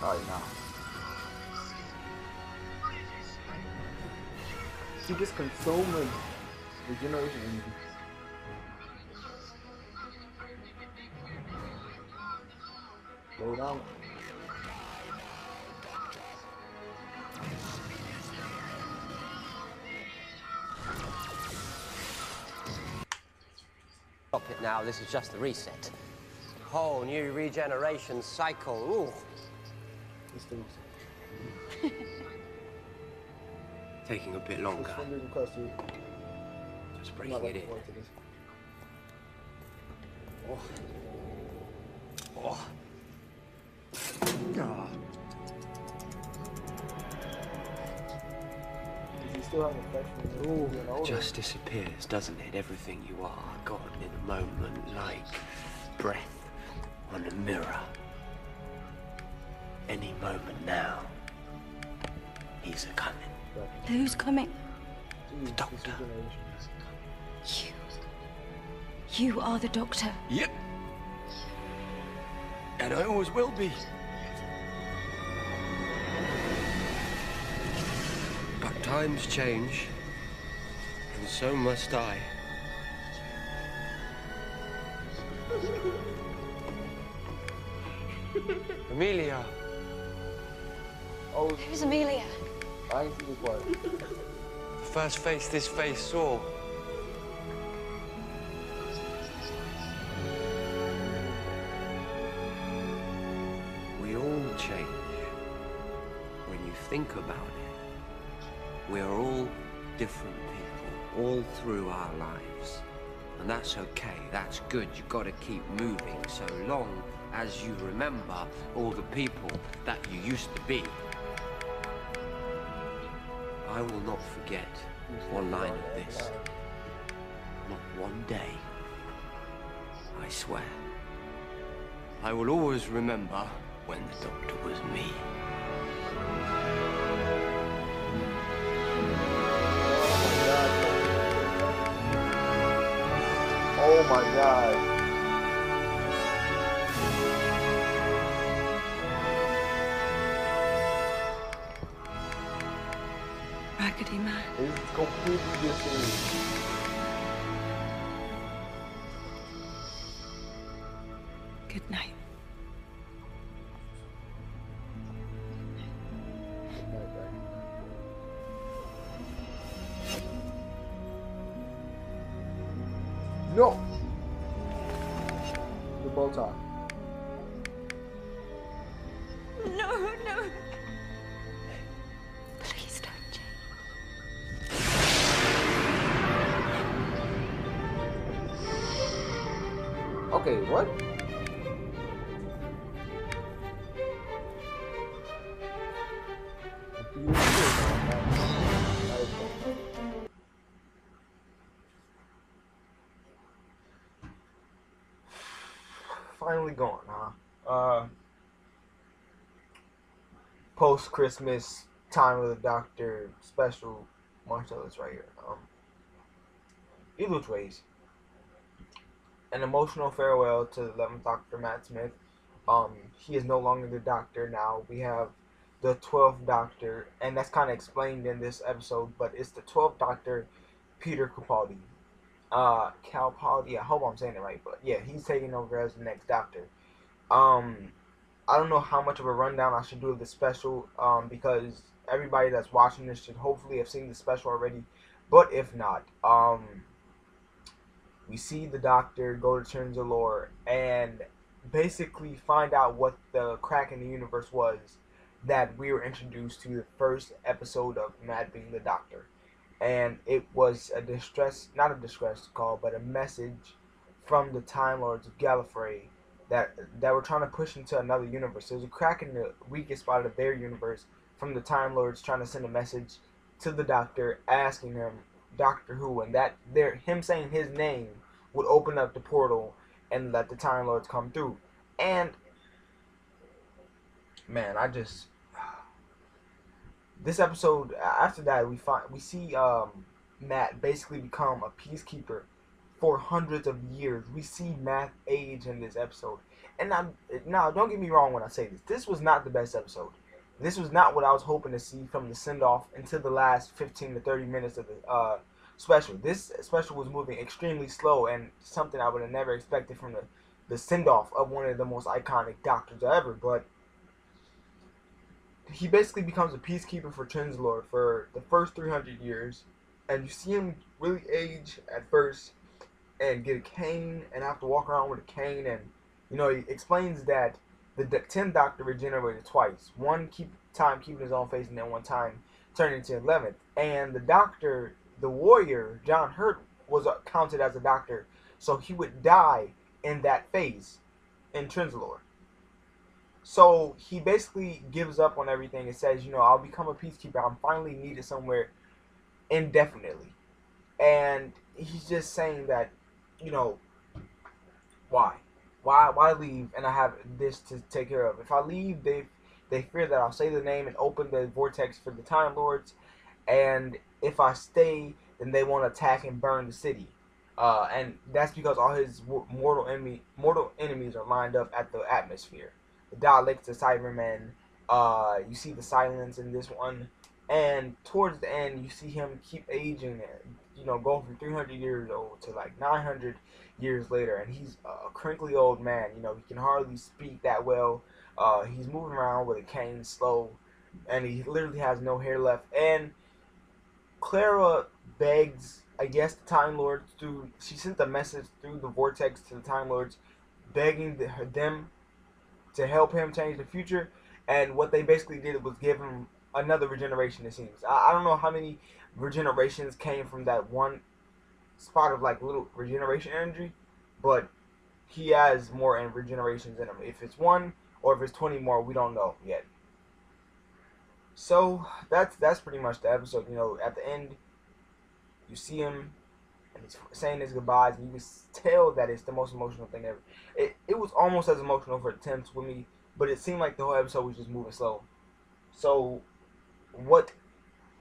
Alright, now. He just consumed regeneration energy. Lay down. Stop it now, this is just the reset. Whole new regeneration cycle. Ooh. It's the reset. Taking a bit longer. Just breaking it in. Oh. Oh. Oh. It just disappears, doesn't it? Everything you are gone in a moment, like breath on a mirror. Any moment now, he's a-coming. Who's coming? The doctor. You are the doctor. Yep. And I always will be. But times change, and so must I. Amelia. Oh, Who's Amelia? I ain't see this one. The first face this face saw. We all change. When you think about it, we're all different people, all through our lives. And that's okay, that's good. You've got to keep moving so long as you remember all the people that you used to be. I will not forget one line of this. Not one day. I swear. I will always remember when the doctor was me. Oh my god. Raggedy man. It's completely different. Good night. No! The bow tie. No, no. Please don't change. Okay, what? Finally gone, huh? Post-Christmas Time of the Doctor special Marcellus right here. Either which ways. An emotional farewell to the 11th Doctor, Matt Smith. He is no longer the Doctor now. We have the 12th Doctor, and that's kind of explained in this episode, but it's the 12th Doctor, Peter Capaldi. Capaldi, I hope I'm saying it right, but yeah, he's taking over as the next Doctor. I don't know how much of a rundown I should do of the special, because everybody that's watching this should hopefully have seen the special already, but if not, we see the Doctor go to Trenzalore and basically find out what the crack in the universe was that we were introduced to the first episode of Matt being the Doctor. And it was a not a distress call, but a message from the Time Lords of Gallifrey that were trying to push into another universe. There was a crack in the weakest spot of their universe from the Time Lords trying to send a message to the Doctor asking him Doctor Who, and that him saying his name would open up the portal and let the Time Lords come through. And man, this episode, after that, we see Matt basically become a peacekeeper for hundreds of years. We see Matt age in this episode, And now, don't get me wrong when I say this. This was not the best episode. This was not what I was hoping to see from the send off until the last 15 to 30 minutes of the special. This special was moving extremely slow, and something I would have never expected from the send off of one of the most iconic doctors ever. But he basically becomes a peacekeeper for Trenzlord for the first 300 years, and you see him really age at first and get a cane and have to walk around with a cane. And he explains that the 10th Doctor regenerated twice, one time keeping his own face and then one time turning into 11th. And the Doctor, the warrior John Hurt, was counted as a Doctor, so he would die in that phase in Trenzlord. So he basically gives up on everything and says, I'll become a peacekeeper. I'm finally needed somewhere indefinitely. And he's just saying that, why? Why leave and I have this to take care of? If I leave, they fear that I'll say the name and open the vortex for the Time Lords. And if I stay, then they won't attack and burn the city. And that's because all his mortal enemies are lined up at the atmosphere. The Daleks, the Cybermen. You see the silence in this one, and towards the end, you see him keep aging. Going from 300 years old to like 900 years later, and he's a crinkly old man. He can hardly speak that well. He's moving around with a cane, slow, and he literally has no hair left. And Clara begs, I guess, the Time Lords she sent a message through the vortex to the Time Lords, begging them to help him change the future. And what they basically did was give him another regeneration, it seems. I don't know how many regenerations came from that one spot of like little regeneration energy, but he has more regenerations in him. If it's one or if it's 20 more, we don't know yet. So that's pretty much the episode. At the end, you see him and he's saying his goodbyes, and you can tell that it's the most emotional thing ever. It was almost as emotional for attempts with me, but it seemed like the whole episode was just moving slow. So what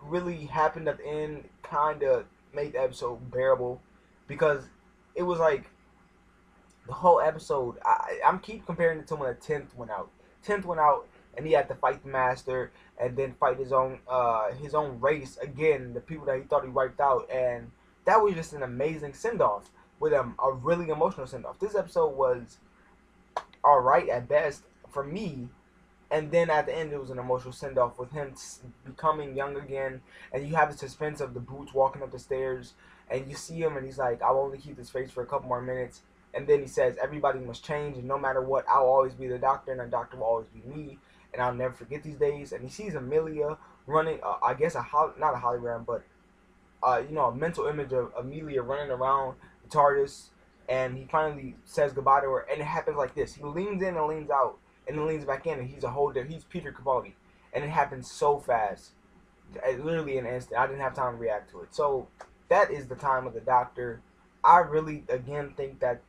really happened at the end kind of made the episode bearable, because it was like the whole episode. I'm keep comparing it to when the 10th went out. 10th went out, and he had to fight the Master, and then fight his own race again, the people that he thought he wiped out, and that was just an amazing send-off with a really emotional send-off. This episode was alright at best for me, and then at the end it was an emotional send-off with him becoming young again, and you have the suspense of the Boots walking up the stairs, and you see him and he's like, I'll only keep this face for a couple more minutes, and then he says, everybody must change, and no matter what, I'll always be the Doctor, and the Doctor will always be me, and I'll never forget these days. And he sees Amelia running, I guess not a hologram, but a mental image of Amelia running around the TARDIS, and he finally says goodbye to her, and it happens like this. He leans in and leans out, and then leans back in, and he's Peter Capaldi, and it happens so fast, literally in an instant. I didn't have time to react to it. So that is the time of the Doctor. I really, again, think that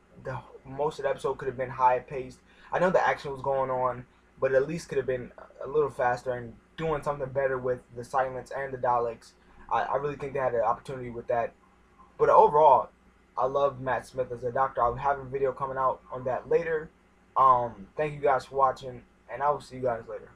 most of the episode could have been high paced. I know the action was going on, but at least could have been a little faster and doing something better with the silence and the Daleks. I really think they had an opportunity with that. But overall, I love Matt Smith as a Doctor. I'll have a video coming out on that later. Thank you guys for watching, and I will see you guys later.